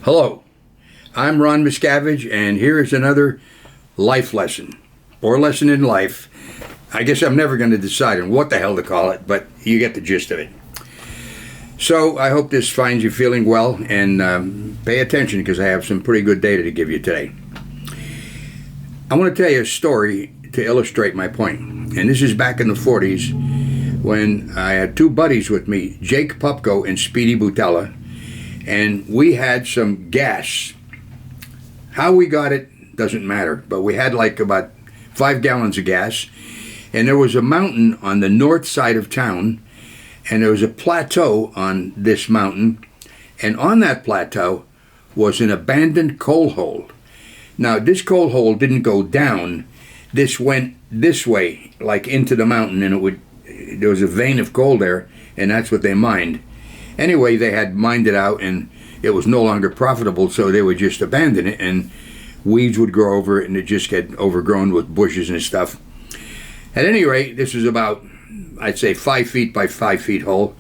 Hello, I'm Ron Miscavige, and here is another life lesson, or lesson in life. I guess I'm never going to decide on what the hell to call it, but you get the gist of it. So I hope this finds you feeling well, and pay attention because I have some pretty good data to give you today. I want to tell you a story to illustrate my point. And this is back in the 40s when I had two buddies with me, Jake Pupko and Speedy Butella, and we had some gas. How we got it doesn't matter, but we had like about 5 gallons of gas, and there was a mountain on the north side of town, and there was a plateau on this mountain, and on that plateau was an abandoned coal hole. Now, this coal hole didn't go down. This went this way, like into the mountain, and there was a vein of coal there, and that's what they mined. Anyway, they had mined it out, and it was no longer profitable, so they would just abandon it, and weeds would grow over it, and it just get overgrown with bushes and stuff. At any rate, this was about, I'd say, 5 feet by 5 feet hole.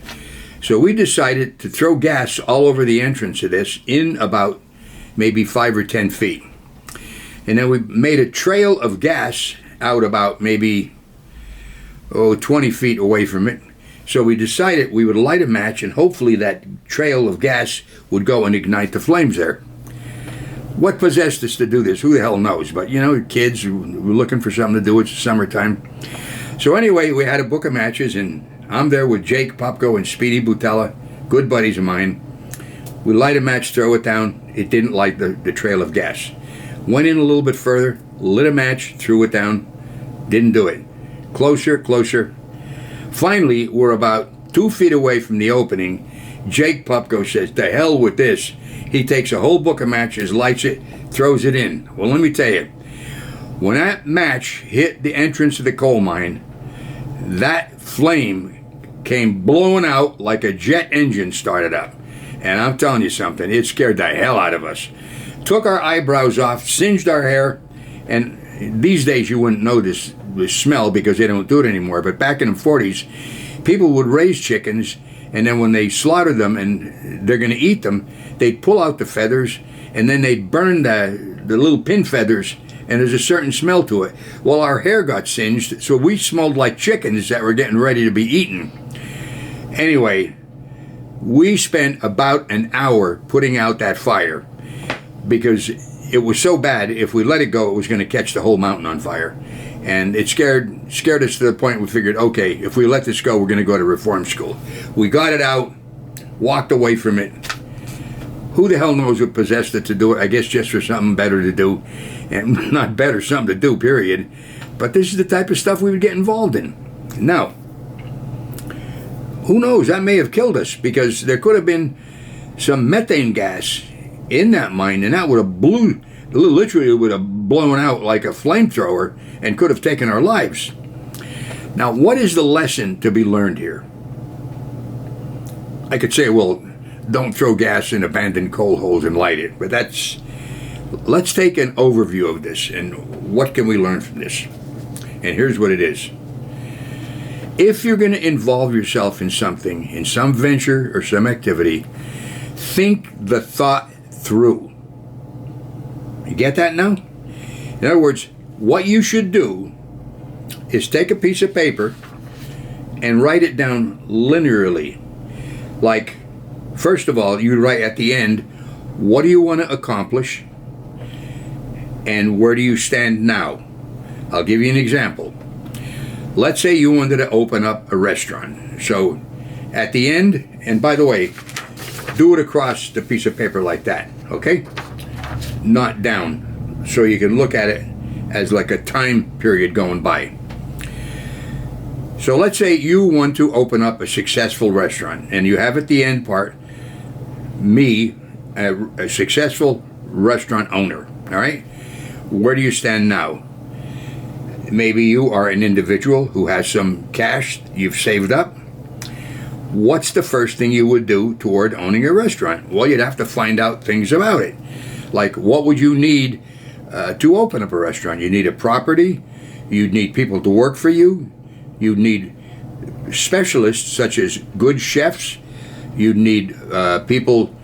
So we decided to throw gas all over the entrance of this in about maybe 5 or 10 feet. And then we made a trail of gas out about maybe 20 feet away from it. So we decided we would light a match, and hopefully that trail of gas would go and ignite the flames there. What possessed us to do this? Who the hell knows? But, you know, kids were looking for something to do. It's summertime. So anyway, we had a book of matches, and I'm there with Jake Popko and Speedy Butella, good buddies of mine. We light a match, throw it down. It didn't light the trail of gas. Went in a little bit further, lit a match, threw it down. Didn't do it. Closer, closer. Finally, we're about 2 feet away from the opening. Jake Popko says, "To hell with this." He takes a whole book of matches, lights it, throws it in. Well, let me tell you, when that match hit the entrance of the coal mine, that flame came blowing out like a jet engine started up. And I'm telling you something, it scared the hell out of us. Took our eyebrows off, singed our hair, and these days you wouldn't notice the smell because they don't do it anymore. But back in the 40s, people would raise chickens, and then when they slaughtered them and they're going to eat them, they'd pull out the feathers, and then they'd burn the little pin feathers, and there's a certain smell to it. Well, our hair got singed, so we smelled like chickens that were getting ready to be eaten. Anyway, we spent about an hour putting out that fire because it was so bad, if we let it go, it was going to catch the whole mountain on fire. And it scared us to the point we figured, okay, if we let this go, we're going to go to reform school. We got it out, walked away from it. Who the hell knows what possessed it to do it? I guess just for something better to do. And not better, something to do, period. But this is the type of stuff we would get involved in. Now, who knows? That may have killed us because there could have been some methane gas in that mine, and that would have literally would have blown out like a flamethrower and could have taken our lives. Now, what is the lesson to be learned here? I could say, well, don't throw gas in abandoned coal holes and light it, but let's take an overview of this and what can we learn from this? And here's what it is. If you're going to involve yourself in something, in some venture or some activity, think the thought through. You get that now? In other words, what you should do is take a piece of paper and write it down linearly. Like, first of all, you write at the end, what do you want to accomplish and where do you stand now? I'll give you an example. Let's say you wanted to open up a restaurant. So at the end, and by the way, do it across the piece of paper like that, okay? Not down, so you can look at it as like a time period going by. So let's say you want to open up a successful restaurant, and you have at the end part, me, a successful restaurant owner, all right? Where do you stand now? Maybe you are an individual who has some cash you've saved up. What's the first thing you would do toward owning a restaurant? Well, you'd have to find out things about it. Like, what would you need to open up a restaurant? You need a property. You'd need people to work for you. You'd need specialists such as good chefs. You'd need people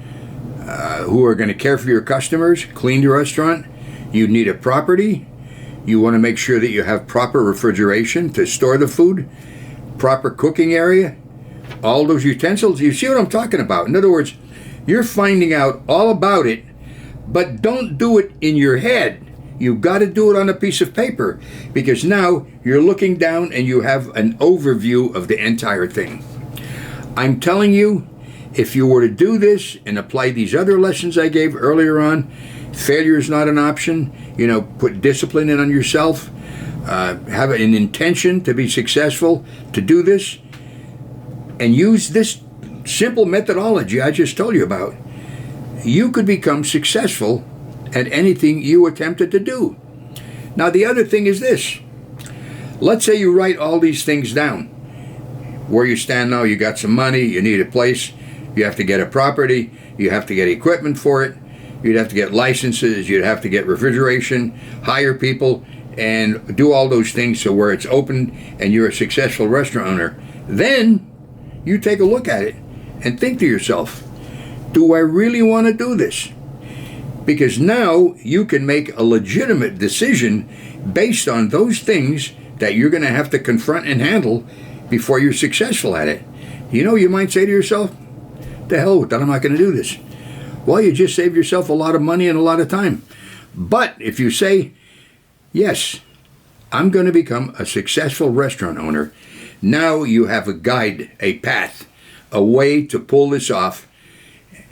who are going to care for your customers, clean the restaurant. You need a property. You want to make sure that you have proper refrigeration to store the food, proper cooking area, all those utensils. You see what I'm talking about? In other words, you're finding out all about it, but don't do it in your head. You've got to do it on a piece of paper, because now you're looking down and you have an overview of the entire thing. I'm telling you, if you were to do this and apply these other lessons I gave earlier on, failure is not an option. Put discipline in on yourself. Have an intention to be successful, to do this, and use this simple methodology I just told you about. You could become successful at anything you attempted to do. Now, the other thing is this. Let's say you write all these things down. Where you stand now, you got some money, you need a place, you have to get a property, you have to get equipment for it, you'd have to get licenses, you'd have to get refrigeration, hire people, and do all those things so where it's open and you're a successful restaurant owner. Then you take a look at it and think to yourself, do I really want to do this? Because now you can make a legitimate decision based on those things that you're going to have to confront and handle before you're successful at it. You might say to yourself, the hell with that, I'm not going to do this. Well, you just saved yourself a lot of money and a lot of time. But if you say, yes, I'm going to become a successful restaurant owner, now you have a guide, a path, a way to pull this off.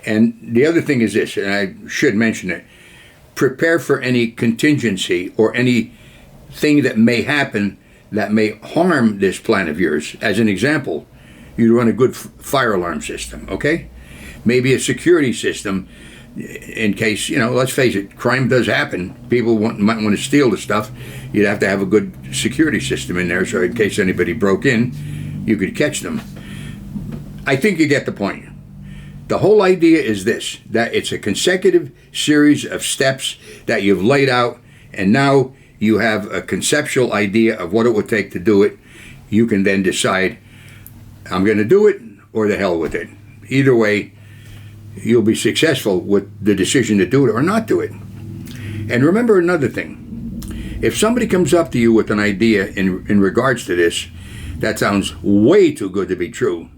And the other thing is this, and I should mention it, prepare for any contingency or anything that may happen that may harm this plan of yours. As an example, you run a good fire alarm system, okay? Maybe a security system in case, let's face it, crime does happen. People might want to steal the stuff. You'd have to have a good security system in there so in case anybody broke in, you could catch them. I think you get the point. The whole idea is this, that it's a consecutive series of steps that you've laid out, and now you have a conceptual idea of what it would take to do it. You can then decide, I'm going to do it, or the hell with it. Either way, you'll be successful with the decision to do it or not do it. And remember another thing. If somebody comes up to you with an idea in regards to this that sounds way too good to be true,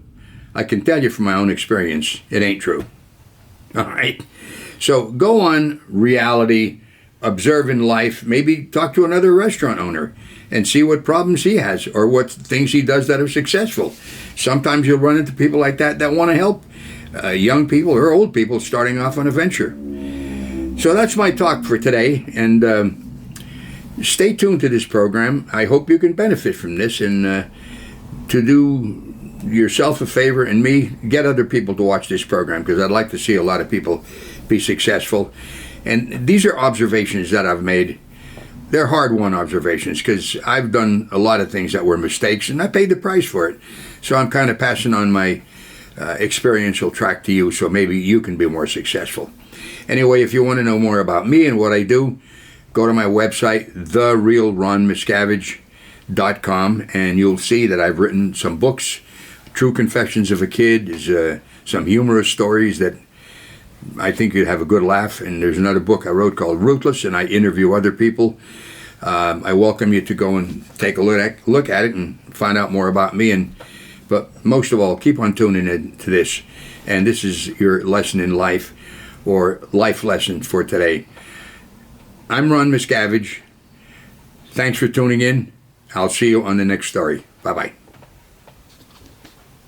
I can tell you from my own experience, it ain't true. All right? So go on reality, observing life, maybe talk to another restaurant owner and see what problems he has or what things he does that are successful. Sometimes you'll run into people like that want to help young people or old people starting off on a venture. So that's my talk for today, and stay tuned to this program. I hope you can benefit from this, and to do yourself a favor and me, get other people to watch this program, because I'd like to see a lot of people be successful. And these are observations that I've made. They're hard-won observations, because I've done a lot of things that were mistakes, and I paid the price for it. So I'm kind of passing on my experiential track to you, so maybe you can be more successful. Anyway, if you want to know more about me and what I do, go to my website, therealronmiscavige.com, and you'll see that I've written some books. True Confessions of a Kid is some humorous stories that I think you'd have a good laugh. And there's another book I wrote called Ruthless, and I interview other people. I welcome you to go and take a look at it and find out more about me. But most of all, keep on tuning in to this. And this is your lesson in life, or life lessons for today. I'm Ron Miscavige. Thanks for tuning in. I'll see you on the next story. Bye-bye.